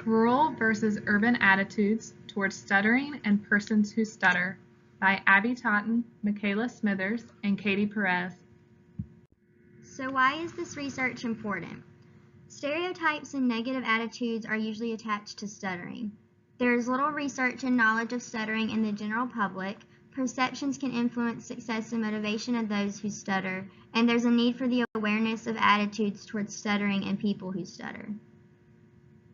Rural versus Urban Attitudes Towards Stuttering and Persons Who Stutter by Abby Totten, MaKayla Smithers, and Katie Perez. So why is this research important? Stereotypes and negative attitudes are usually attached to stuttering. There is little research and knowledge of stuttering in the general public. Perceptions can influence success and motivation of those who stutter, and there's a need for the awareness of attitudes towards stuttering and people who stutter.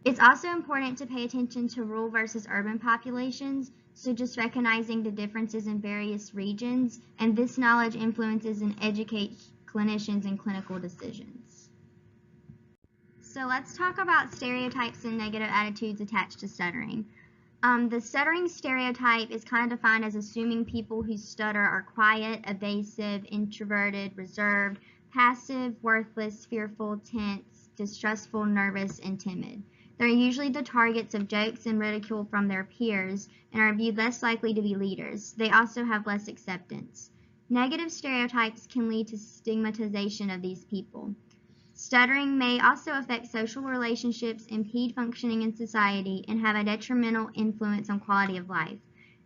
It's also important to pay attention to rural versus urban populations, so just recognizing the differences in various regions, and this knowledge influences and educates clinicians in clinical decisions. So let's talk about stereotypes and negative attitudes attached to stuttering. The stuttering stereotype is kind of defined as assuming people who stutter are quiet, evasive, introverted, reserved, passive, worthless, fearful, tense, distrustful, nervous, and timid. They're usually the targets of jokes and ridicule from their peers and are viewed less likely to be leaders. They also have less acceptance. Negative stereotypes can lead to stigmatization of these people. Stuttering may also affect social relationships, impede functioning in society, and have a detrimental influence on quality of life.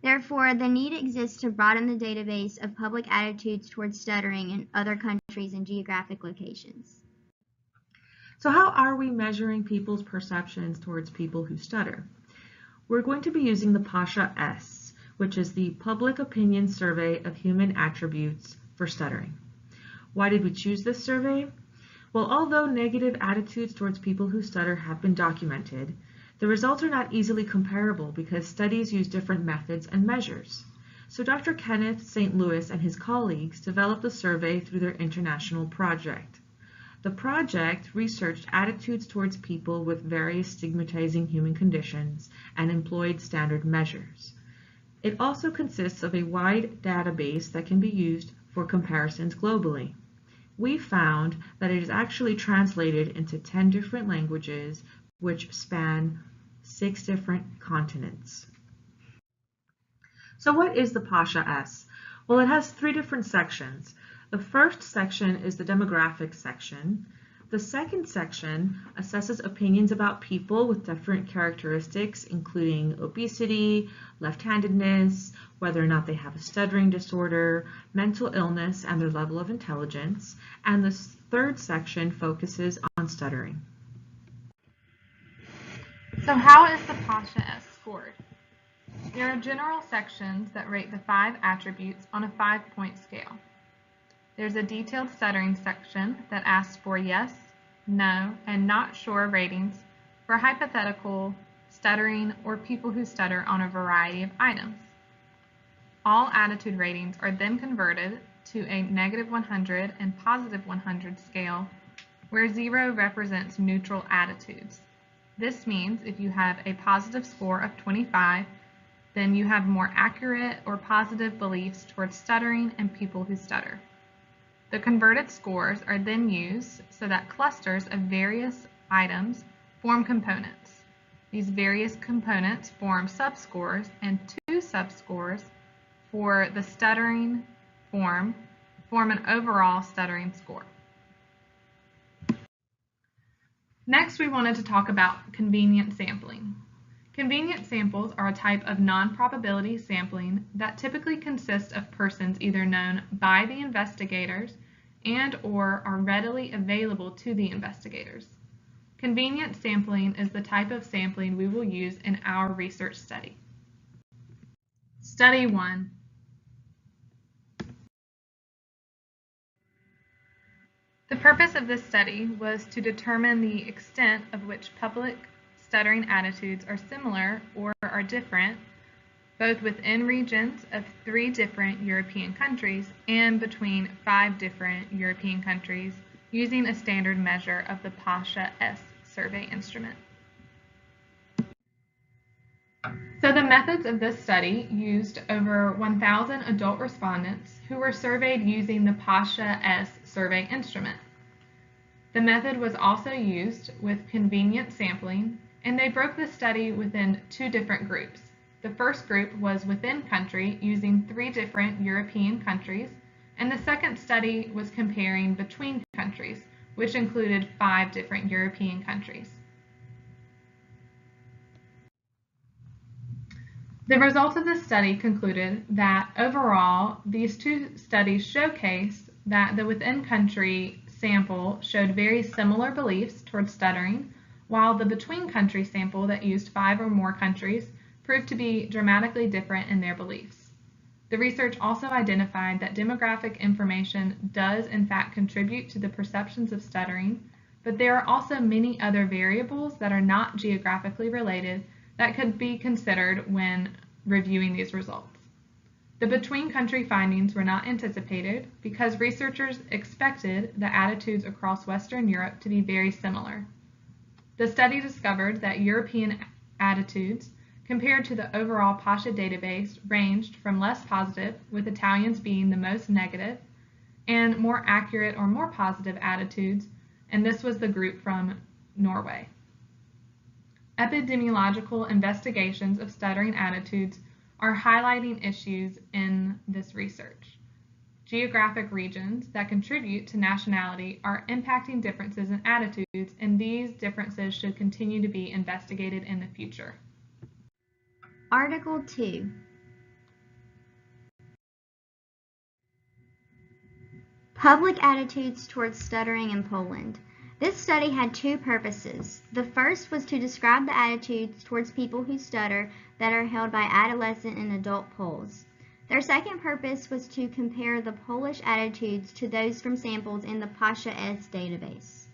Therefore, the need exists to broaden the database of public attitudes towards stuttering in other countries and geographic locations. So how are we measuring people's perceptions towards people who stutter? We're going to be using the PASHA-S, which is the Public Opinion Survey of Human Attributes for Stuttering. Why did we choose this survey? Well, although negative attitudes towards people who stutter have been documented, the results are not easily comparable because studies use different methods and measures. So Dr. Kenneth St. Louis and his colleagues developed the survey through their international project. The project researched attitudes towards people with various stigmatizing human conditions and employed standard measures. It also consists of a wide database that can be used for comparisons globally. We found that it is actually translated into 10 different languages, which span 6 different continents. So what is the PASHA-S? Well, it has 3 different sections. The first section is the demographics section. The second section assesses opinions about people with different characteristics, including obesity, left-handedness, whether or not they have a stuttering disorder, mental illness, and their level of intelligence. And the third section focuses on stuttering. So how is the PASHA-S scored? There are general sections that rate the 5 attributes on a 5-point scale. There's a detailed stuttering section that asks for yes, no, and not sure ratings for hypothetical, stuttering, or people who stutter on a variety of items. All attitude ratings are then converted to a -100 and +100 scale, where 0 represents neutral attitudes. This means if you have a positive score of 25, then you have more accurate or positive beliefs towards stuttering and people who stutter. The converted scores are then used so that clusters of various items form components. These various components form subscores, and 2 subscores for the stuttering form an overall stuttering score. Next, we wanted to talk about convenient sampling. Convenient samples are a type of non-probability sampling that typically consists of persons either known by the investigators and/or are readily available to the investigators. Convenient sampling is the type of sampling we will use in our research study. Study 1. The purpose of this study was to determine the extent of which public stuttering attitudes are similar or are different, both within regions of 3 different European countries and between 5 different European countries, using a standard measure of the PASHA-S survey instrument. So the methods of this study used over 1,000 adult respondents who were surveyed using the PASHA-S survey instrument. The method was also used with convenient sampling, and they broke the study within 2 different groups. The first group was within country using 3 different European countries, and the second study was comparing between countries, which included 5 different European countries. The results of this study concluded that overall, these two studies showcase that the within-country sample showed very similar beliefs towards stuttering, while the between-country sample that used 5 or more countries proved to be dramatically different in their beliefs. The research also identified that demographic information does in fact contribute to the perceptions of stuttering, but there are also many other variables that are not geographically related that could be considered when reviewing these results. The between-country findings were not anticipated because researchers expected the attitudes across Western Europe to be very similar. The study discovered that European attitudes compared to the overall PASHA database ranged from less positive, with Italians being the most negative, and more accurate or more positive attitudes, and this was the group from Norway. Epidemiological investigations of stuttering attitudes are highlighting issues in this research. Geographic regions that contribute to nationality are impacting differences in attitudes, and these differences should continue to be investigated in the future. Article 2. Public attitudes towards stuttering in Poland. This study had two purposes. The first was to describe the attitudes towards people who stutter that are held by adolescent and adult Poles. Their second purpose was to compare the Polish attitudes to those from samples in the PASHA-S database.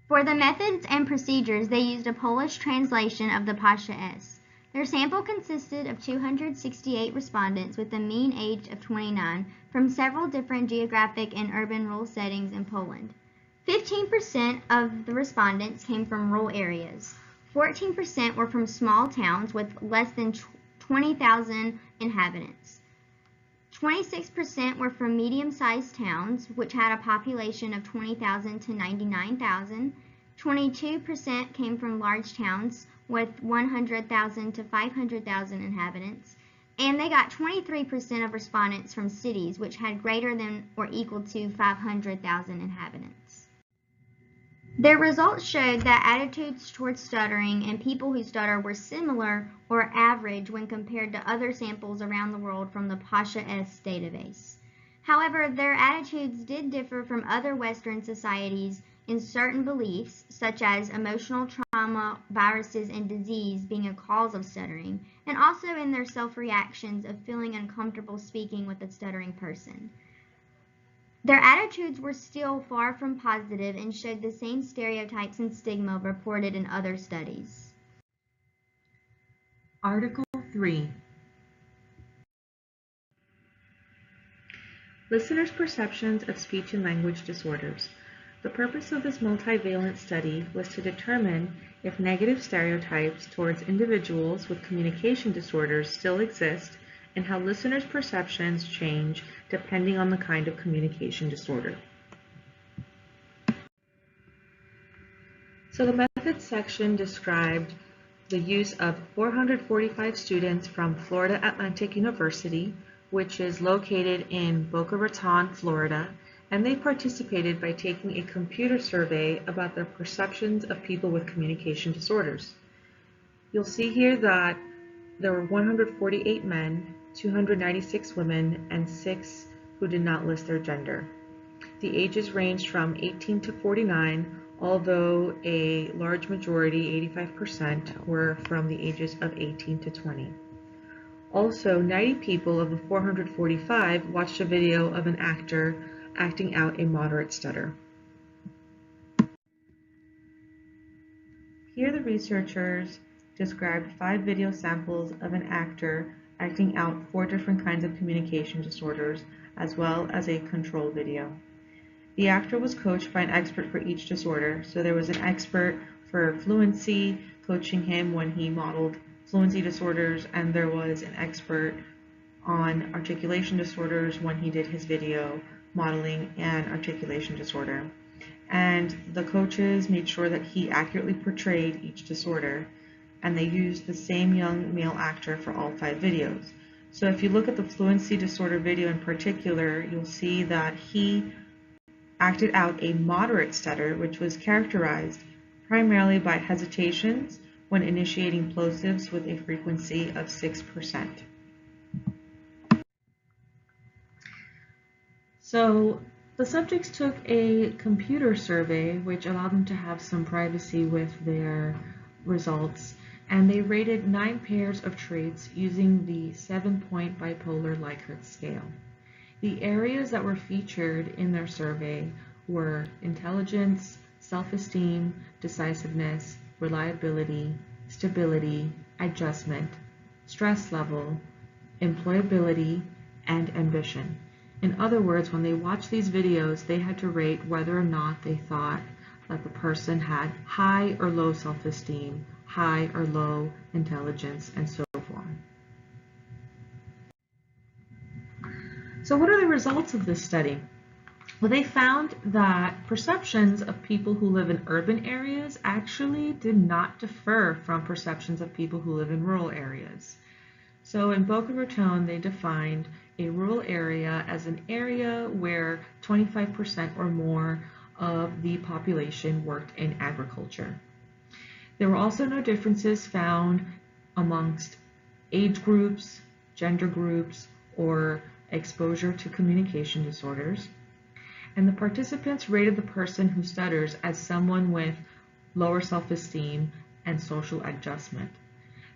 For the methods and procedures, they used a Polish translation of the PASHA-S. Their sample consisted of 268 respondents with a mean age of 29 from several different geographic and urban rural settings in Poland. 15% of the respondents came from rural areas. 14% were from small towns with less than 20,000 inhabitants. 26% were from medium-sized towns, which had a population of 20,000 to 99,000. 22% came from large towns with 100,000 to 500,000 inhabitants. And they got 23% of respondents from cities, which had greater than or equal to 500,000 inhabitants. Their results showed that attitudes towards stuttering and people who stutter were similar or average when compared to other samples around the world from the PASHA-S database. However, their attitudes did differ from other Western societies in certain beliefs, such as emotional trauma, viruses, and disease being a cause of stuttering, and also in their self-reactions of feeling uncomfortable speaking with a stuttering person. Their attitudes were still far from positive and showed the same stereotypes and stigma reported in other studies. Article 3. Listeners' perceptions of speech and language disorders. The purpose of this multivalent study was to determine if negative stereotypes towards individuals with communication disorders still exist and how listeners' perceptions change depending on the kind of communication disorder. So the methods section described the use of 445 students from Florida Atlantic University, which is located in Boca Raton, Florida, and they participated by taking a computer survey about their perceptions of people with communication disorders. You'll see here that there were 148 men, 296 women, and 6 who did not list their gender. The ages ranged from 18 to 49, although a large majority, 85%, were from the ages of 18 to 20. Also, 90 people of the 445 watched a video of an actor acting out a moderate stutter. Here the researchers described 5 video samples of an actor acting out 4 different kinds of communication disorders, as well as a control video. The actor was coached by an expert for each disorder, so there was an expert for fluency coaching him when he modeled fluency disorders, and there was an expert on articulation disorders when he did his video modeling an articulation disorder. And the coaches made sure that he accurately portrayed each disorder, and they used the same young male actor for all 5 videos. So if you look at the fluency disorder video in particular, you'll see that he acted out a moderate stutter, which was characterized primarily by hesitations, when initiating plosives with a frequency of 6%. So the subjects took a computer survey, which allowed them to have some privacy with their results, and they rated 9 pairs of traits using the 7-point bipolar Likert scale. The areas that were featured in their survey were intelligence, self-esteem, decisiveness, reliability, stability, adjustment, stress level, employability, and ambition. In other words, when they watched these videos, they had to rate whether or not they thought that the person had high or low self-esteem, high or low intelligence, and so forth. So what are the results of this study? Well, they found that perceptions of people who live in urban areas actually did not differ from perceptions of people who live in rural areas. So in Boca Raton, they defined a rural area as an area where 25% or more of the population worked in agriculture. There were also no differences found amongst age groups, gender groups, or exposure to communication disorders. And the participants rated the person who stutters as someone with lower self-esteem and social adjustment.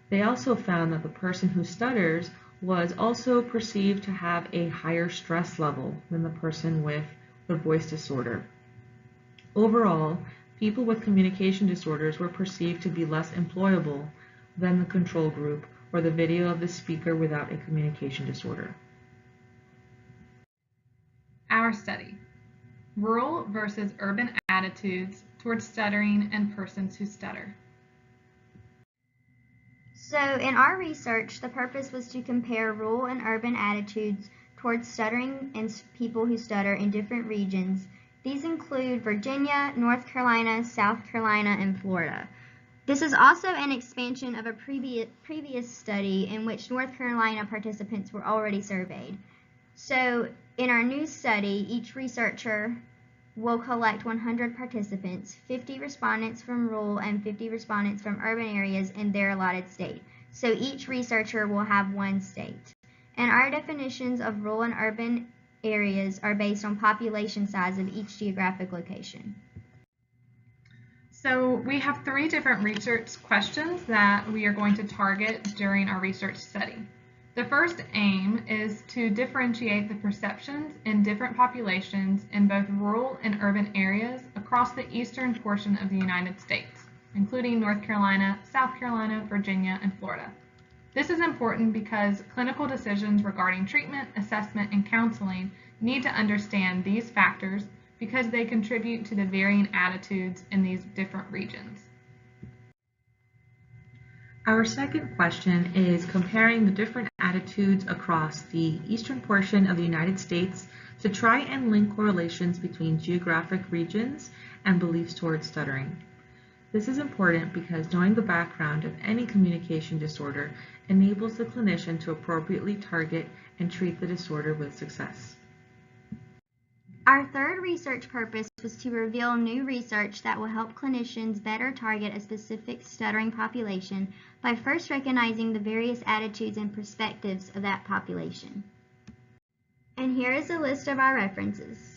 They also found that the person who stutters was also perceived to have a higher stress level than the person with the voice disorder. Overall, people with communication disorders were perceived to be less employable than the control group or the video of the speaker without a communication disorder. Our study: rural versus urban attitudes towards stuttering and persons who stutter. So in our research, the purpose was to compare rural and urban attitudes towards stuttering and people who stutter in different regions. These include Virginia, North Carolina, South Carolina, and Florida. This is also an expansion of a previous study in which North Carolina participants were already surveyed. So in our new study, each researcher will collect 100 participants, 50 respondents from rural and 50 respondents from urban areas in their allotted state. So each researcher will have one state. And our definitions of rural and urban areas are based on population size of each geographic location. So we have 3 different research questions that we are going to target during our research study. The first aim is to differentiate the perceptions in different populations in both rural and urban areas across the eastern portion of the United States, including North Carolina, South Carolina, Virginia, and Florida. This is important because clinical decisions regarding treatment, assessment, and counseling need to understand these factors because they contribute to the varying attitudes in these different regions. Our second question is comparing the different attitudes across the eastern portion of the United States to try and link correlations between geographic regions and beliefs towards stuttering. This is important because knowing the background of any communication disorder enables the clinician to appropriately target and treat the disorder with success. Our third research purpose was to reveal new research that will help clinicians better target a specific stuttering population by first recognizing the various attitudes and perspectives of that population. And here is a list of our references.